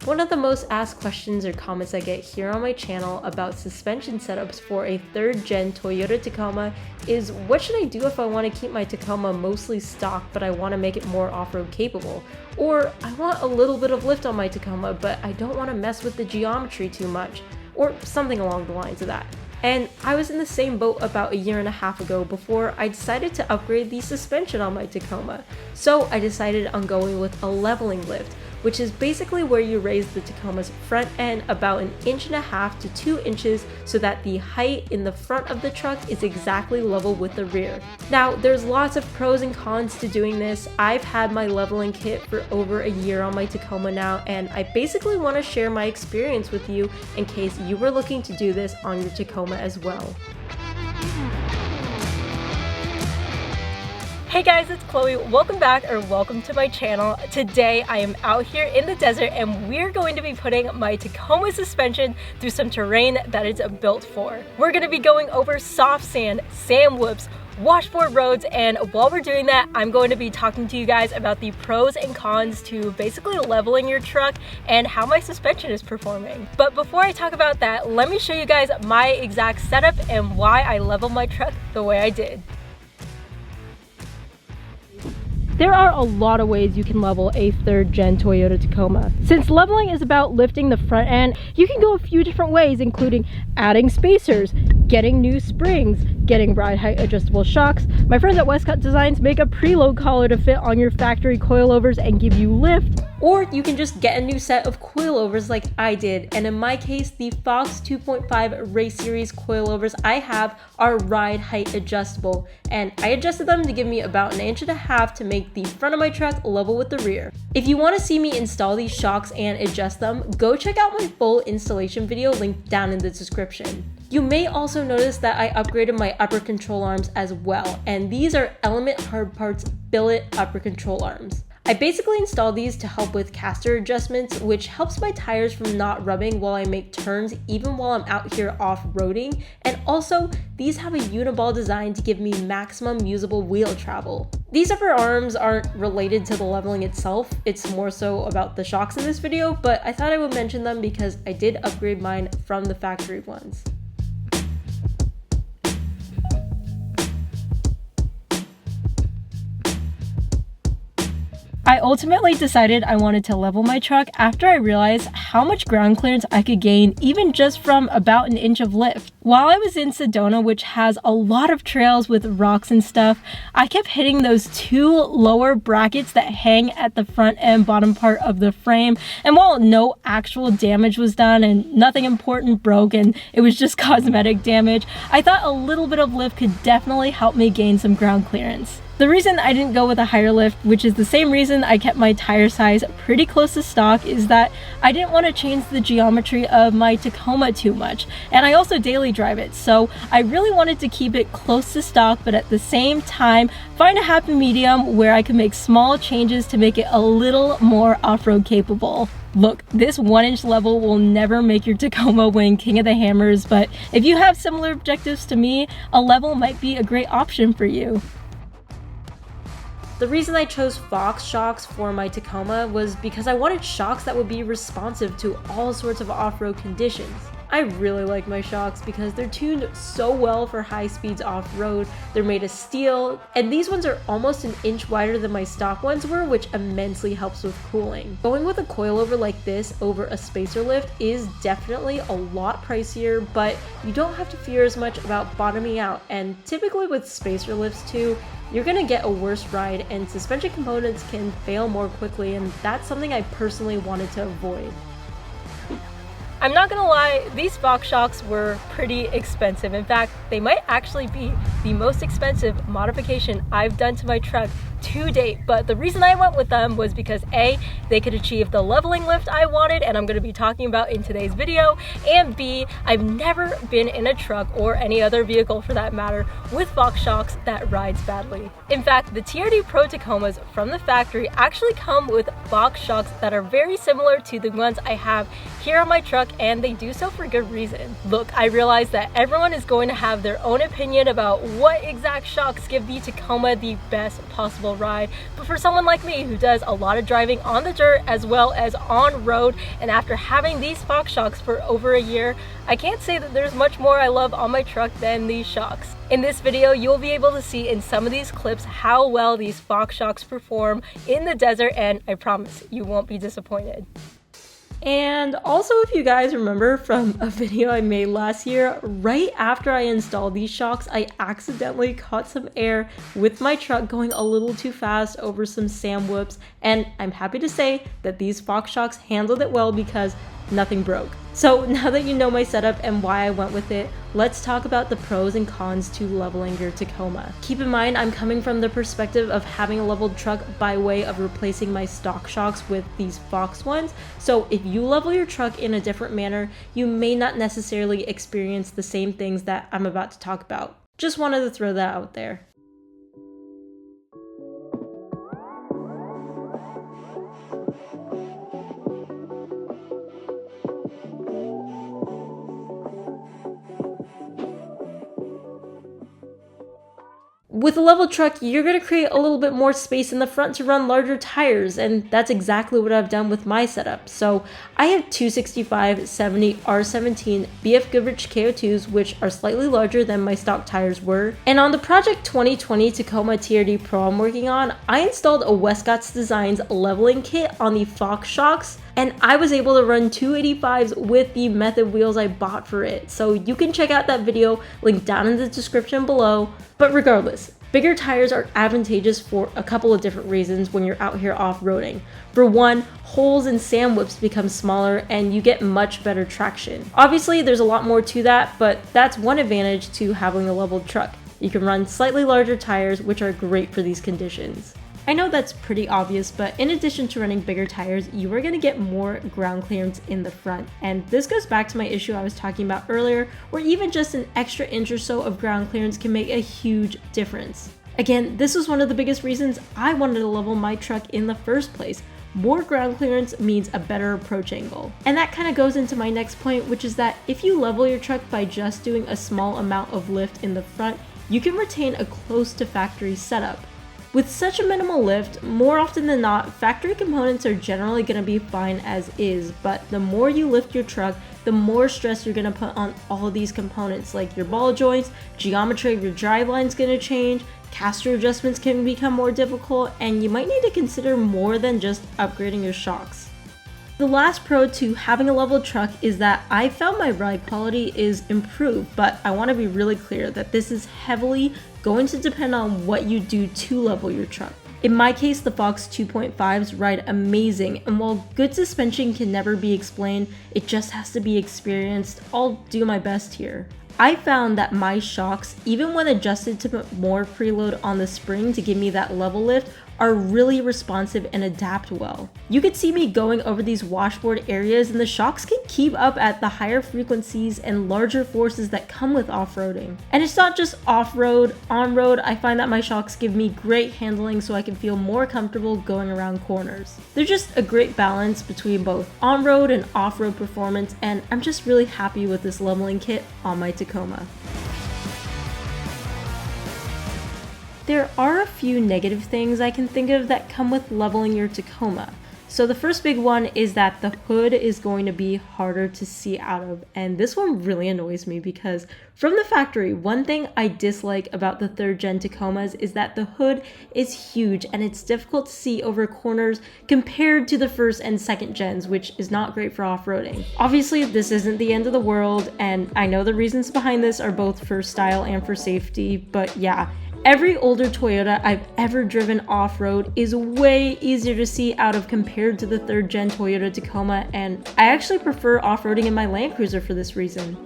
One of the most asked questions or comments I get here on my channel about suspension setups for a 3rd gen Toyota Tacoma is, what should I do if I want to keep my Tacoma mostly stock but I want to make it more off-road capable? Or I want a little bit of lift on my Tacoma but I don't want to mess with the geometry too much, or something along the lines of that. And I was in the same boat about a year and a half ago before I decided to upgrade the suspension on my Tacoma. So I decided on going with a leveling lift, which is basically where you raise the Tacoma's front end about 1.5 to 2 inches so that the height in the front of the truck is exactly level with the rear. Now, there's lots of pros and cons to doing this. I've had my leveling kit for over a year on my Tacoma now, and I basically want to share my experience with you in case you were looking to do this on your Tacoma as well. Hey guys, it's Chloe. Welcome back, or welcome to my channel. Today I am out here in the desert and we're going to be putting my Tacoma suspension through some terrain that it's built for. We're going to be going over soft sand, sand whoops, washboard roads, and while we're doing that, I'm going to be talking to you guys about the pros and cons to basically leveling your truck and how my suspension is performing. But before I talk about that, let me show you guys my exact setup and why I leveled my truck the way I did. There are a lot of ways you can level a 3rd gen Toyota Tacoma. Since leveling is about lifting the front end, you can go a few different ways, including adding spacers, getting new springs, getting ride height adjustable shocks. My friends at Westcott Designs make a preload collar to fit on your factory coilovers and give you lift. Or you can just get a new set of coilovers like I did, and in my case, the Fox 2.5 Race Series coilovers I have are ride height adjustable, and I adjusted them to give me about 1.5 inches to make the front of my truck level with the rear. If you want to see me install these shocks and adjust them, go check out my full installation video linked down in the description. You may also notice that I upgraded my upper control arms as well, and these are Element Hard Parts billet upper control arms. I basically installed these to help with caster adjustments, which helps my tires from not rubbing while I make turns even while I'm out here off-roading, and also these have a uniball design to give me maximum usable wheel travel. These upper arms aren't related to the leveling itself, it's more so about the shocks in this video, but I thought I would mention them because I did upgrade mine from the factory ones. I ultimately decided I wanted to level my truck after I realized how much ground clearance I could gain even just from about 1 inch of lift. While I was in Sedona, which has a lot of trails with rocks and stuff, I kept hitting those 2 lower brackets that hang at the front and bottom part of the frame, and while no actual damage was done and nothing important broke and it was just cosmetic damage, I thought a little bit of lift could definitely help me gain some ground clearance. The reason I didn't go with a higher lift, which is the same reason I kept my tire size pretty close to stock, is that I didn't want to change the geometry of my Tacoma too much, and I also daily drive it, so I really wanted to keep it close to stock but at the same time find a happy medium where I could make small changes to make it a little more off-road capable. Look, this 1 inch level will never make your Tacoma win King of the Hammers, but if you have similar objectives to me, a level might be a great option for you. The reason I chose Fox shocks for my Tacoma was because I wanted shocks that would be responsive to all sorts of off-road conditions. I really like my shocks because they're tuned so well for high speeds off-road, they're made of steel, and these ones are almost 1 inch wider than my stock ones were, which immensely helps with cooling. Going with a coilover like this over a spacer lift is definitely a lot pricier, but you don't have to fear as much about bottoming out, and typically with spacer lifts too, you're gonna get a worse ride and suspension components can fail more quickly, and that's something I personally wanted to avoid. I'm not gonna lie, these Fox shocks were pretty expensive. In fact, they might actually be the most expensive modification I've done to my truck to date, but the reason I went with them was because A, they could achieve the leveling lift I wanted and I'm going to be talking about in today's video, and B, I've never been in a truck or any other vehicle for that matter with Fox shocks that rides badly. In fact, the TRD Pro Tacomas from the factory actually come with Fox shocks that are very similar to the ones I have here on my truck, and they do so for good reason. Look, I realize that everyone is going to have their own opinion about what exact shocks give the Tacoma the best possible ride, but for someone like me who does a lot of driving on the dirt as well as on road, and after having these Fox shocks for over a year, I can't say that there's much more I love on my truck than these shocks. In this video, you'll be able to see in some of these clips how well these Fox shocks perform in the desert, and I promise you won't be disappointed. And also, if you guys remember from a video I made last year, right after I installed these shocks, I accidentally caught some air with my truck going a little too fast over some sand whoops, and I'm happy to say that these Fox shocks handled it well because nothing broke. So now that you know my setup and why I went with it, let's talk about the pros and cons to leveling your Tacoma. Keep in mind, I'm coming from the perspective of having a leveled truck by way of replacing my stock shocks with these Fox ones. So if you level your truck in a different manner, you may not necessarily experience the same things that I'm about to talk about. Just wanted to throw that out there. With a level truck, you're going to create a little bit more space in the front to run larger tires, and that's exactly what I've done with my setup. So I have 265/70 R17 BF Goodrich KO2s, which are slightly larger than my stock tires were. And on the Project 2020 Tacoma TRD Pro I'm working on, I installed a Westcott's Designs leveling kit on the Fox shocks, and I was able to run 285s with the method wheels I bought for it. So you can check out that video, linked down in the description below. But regardless, bigger tires are advantageous for a couple of different reasons when you're out here off-roading. For one, holes and sand whips become smaller and you get much better traction. Obviously, there's a lot more to that, but that's one advantage to having a leveled truck. You can run slightly larger tires, which are great for these conditions. I know that's pretty obvious, but in addition to running bigger tires, you are going to get more ground clearance in the front. And this goes back to my issue I was talking about earlier, where even just an extra inch or so of ground clearance can make a huge difference. Again, this was one of the biggest reasons I wanted to level my truck in the first place. More ground clearance means a better approach angle. And that kind of goes into my next point, which is that if you level your truck by just doing a small amount of lift in the front, you can retain a close to factory setup. With such a minimal lift, more often than not, factory components are generally going to be fine as is, but the more you lift your truck, the more stress you're going to put on all of these components, like your ball joints, geometry of your driveline is going to change, caster adjustments can become more difficult, and you might need to consider more than just upgrading your shocks. The last pro to having a leveled truck is that I found my ride quality is improved, but I want to be really clear that this is heavily going to depend on what you do to level your truck. In my case, the Fox 2.5s ride amazing, and while good suspension can never be explained, it just has to be experienced. I'll do my best here. I found that my shocks, even when adjusted to put more preload on the spring to give me that level lift, are really responsive and adapt well. You could see me going over these washboard areas, and the shocks can keep up at the higher frequencies and larger forces that come with off-roading. And it's not just off-road, on-road, I find that my shocks give me great handling so I can feel more comfortable going around corners. They're just a great balance between both on-road and off-road performance, and I'm just really happy with this leveling kit on my Tacoma. There are a few negative things I can think of that come with leveling your Tacoma. So the first big one is that the hood is going to be harder to see out of, and this one really annoys me because from the factory, one thing I dislike about the 3rd gen Tacomas is that the hood is huge and it's difficult to see over corners compared to the 1st and 2nd gens, which is not great for off-roading. Obviously, this isn't the end of the world, and I know the reasons behind this are both for style and for safety, but yeah, every older Toyota I've ever driven off-road is way easier to see out of compared to the 3rd gen Toyota Tacoma, and I actually prefer off-roading in my Land Cruiser for this reason.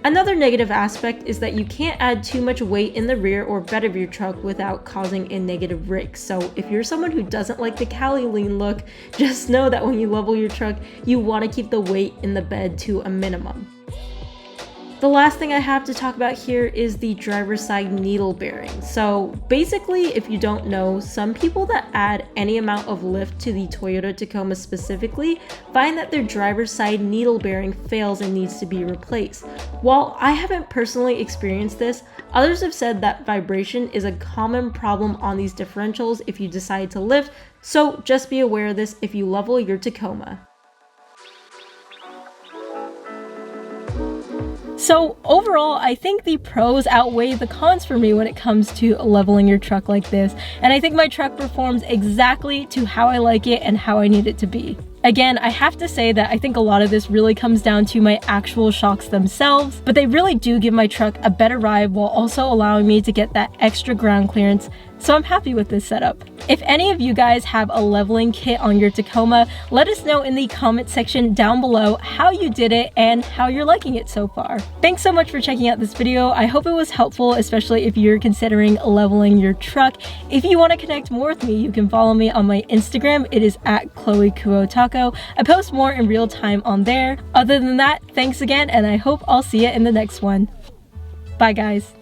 Another negative aspect is that you can't add too much weight in the rear or bed of your truck without causing a negative rake. So if you're someone who doesn't like the Cali lean look, just know that when you level your truck, you want to keep the weight in the bed to a minimum. The last thing I have to talk about here is the driver's side needle bearing. So basically, if you don't know, some people that add any amount of lift to the Toyota Tacoma specifically find that their driver's side needle bearing fails and needs to be replaced. While I haven't personally experienced this, others have said that vibration is a common problem on these differentials if you decide to lift, so just be aware of this if you level your Tacoma. So overall, I think the pros outweigh the cons for me when it comes to leveling your truck like this, and I think my truck performs exactly to how I like it and how I need it to be. Again, I have to say that I think a lot of this really comes down to my actual shocks themselves, but they really do give my truck a better ride while also allowing me to get that extra ground clearance, so I'm happy with this setup. If any of you guys have a leveling kit on your Tacoma, let us know in the comment section down below how you did it and how you're liking it so far. Thanks so much for checking out this video. I hope it was helpful, especially if you're considering leveling your truck. If you want to connect more with me, you can follow me on my Instagram. It is at ChloeKuoTaco. I post more in real time on there. Other than that, thanks again, and I hope I'll see you in the next one. Bye guys.